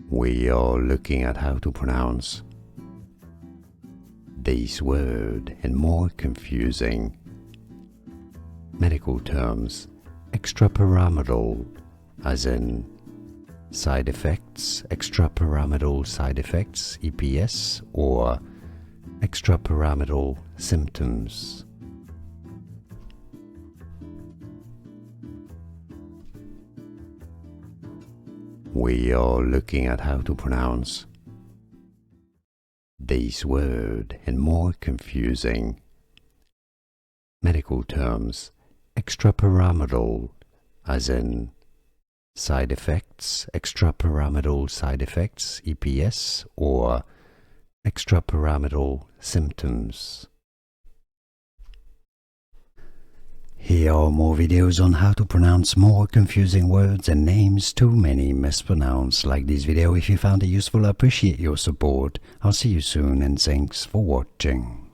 We are looking at how to pronounce this word and more confusing medical terms. Extrapyramidal, as in side effects, extrapyramidal side effects, EPS, or extrapyramidal symptoms. We are looking at how to pronounce this word and more confusing medical terms. Extrapyramidal, as in side effects, extrapyramidal side effects, EPS, or extrapyramidal symptoms. Here are more videos on how to pronounce more confusing words and names too many mispronounced. Like this video if you found it useful. I appreciate your support. I'll see you soon and thanks for watching.